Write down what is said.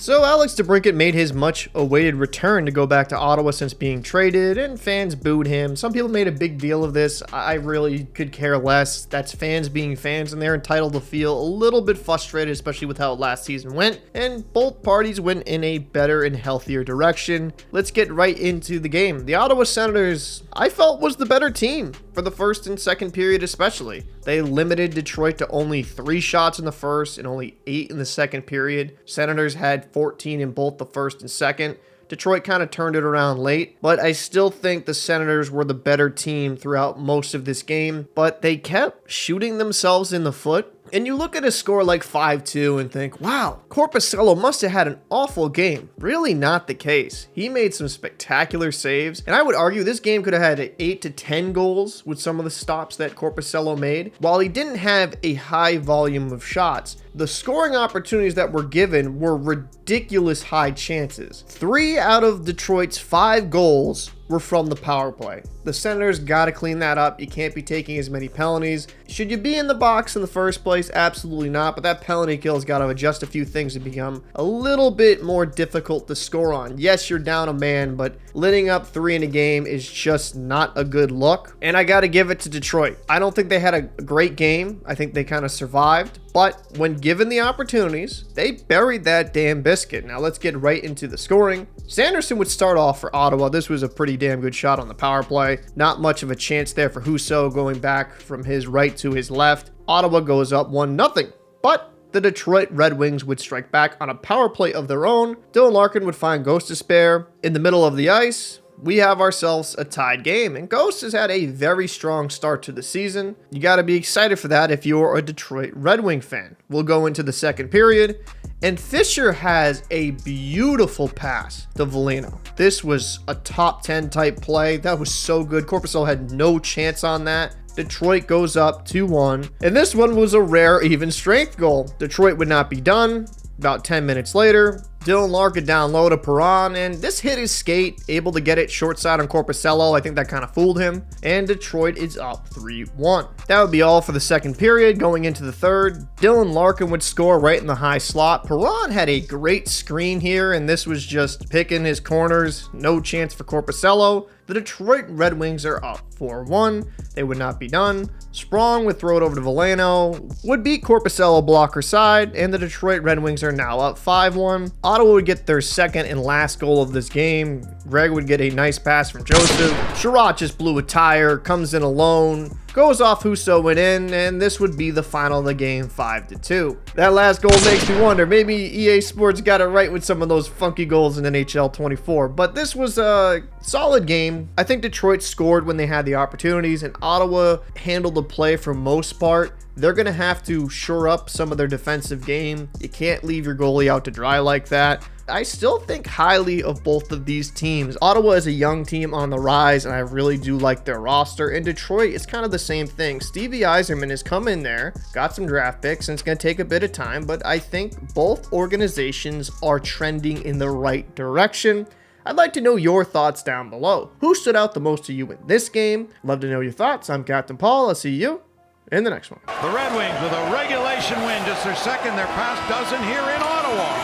So Alex DeBrincat made his much-awaited return to go back to Ottawa since being traded, and fans booed him. Some people made a big deal of this. I really could care less. That's fans being fans, and they're entitled to feel a little bit frustrated, especially with how last season went, and both parties went in a better and healthier direction. Let's get right into the game. The Ottawa Senators, I felt, was the better team for the first and second period especially. They limited Detroit to only 3 shots in the first and only 8 in the second period. Senators had 14 in both the first and second. Detroit kind of turned it around late, but I still think the Senators were the better team throughout most of this game, but they kept shooting themselves in the foot. And you look at a score like 5-2 and think, wow, Korpisalo must have had an awful game. Really not the case. He made some spectacular saves, and I would argue this game could have had 8 to 10 goals with some of the stops that Korpisalo made. While he didn't have a high volume of shots, the scoring opportunities that were given were ridiculous high chances. 3 out of Detroit's 5 goals were from the power play. The Senators got to clean that up. You can't be taking as many penalties. Should you be in the box in the first place? Absolutely not, but that penalty kill's got to adjust a few things to become a little bit more difficult to score on. Yes, you're down a man, but letting up 3 in a game is just not a good look, and I got to give it to Detroit. I don't think they had a great game. I think they kind of survived, but when given the opportunities, they buried that damn biscuit. Now let's get right into the scoring. Sanderson would start off for Ottawa. This was a pretty damn good shot on the power play. Not much of a chance there for Husso going back from his right to his left. Ottawa goes up 1-0, but the Detroit Red Wings would strike back on a power play of their own. Dylan Larkin would find Ghost to spare. In the middle of the ice, we have ourselves a tied game, and Ghost has had a very strong start to the season. You got to be excited for that if you're a Detroit Red Wing fan. We'll go into the second period, and Fisher has a beautiful pass to Veleno. This was a top 10 type play. That was so good. Korpisalo had no chance on that. Detroit goes up 2-1, and this one was a rare even strength goal. Detroit would not be done. About 10 minutes later, Dylan Larkin down low to Perron, and this hit his skate, able to get it short side on Korpisalo. I think that kind of fooled him, and Detroit is up 3-1. That would be all for the second period. Going into the third, Dylan Larkin would score right in the high slot. Perron had a great screen here, and this was just picking his corners. No chance for Korpisalo. The Detroit Red Wings are up 4-1. They would not be done. Sprong would throw it over to Veleno, would beat Korpisalo blocker side, and the Detroit Red Wings are now up 5-1. Ottawa would get their second and last goal of this game. Greg would get a nice pass from Joseph. Sherratt just blew a tire, comes in alone, goes off Husso, went in, and this would be the final of the game, 5-2. That last goal makes me wonder, maybe EA Sports got it right with some of those funky goals in NHL 24, but this was a solid game. I think Detroit scored when they had the opportunities, and Ottawa handled the play for most part. They're going to have to shore up some of their defensive game. You can't leave your goalie out to dry like that. I still think highly of both of these teams. Ottawa is a young team on the rise, and I really do like their roster. And Detroit is kind of the same thing. Stevie Yzerman has come in there, got some draft picks, and it's going to take a bit of time, but I think both organizations are trending in the right direction. I'd like to know your thoughts down below. Who stood out the most to you in this game? Love to know your thoughts. I'm Captain Paul. I'll see you in the next one. The Red Wings with a regulation win, just their second, their past dozen here in Ottawa.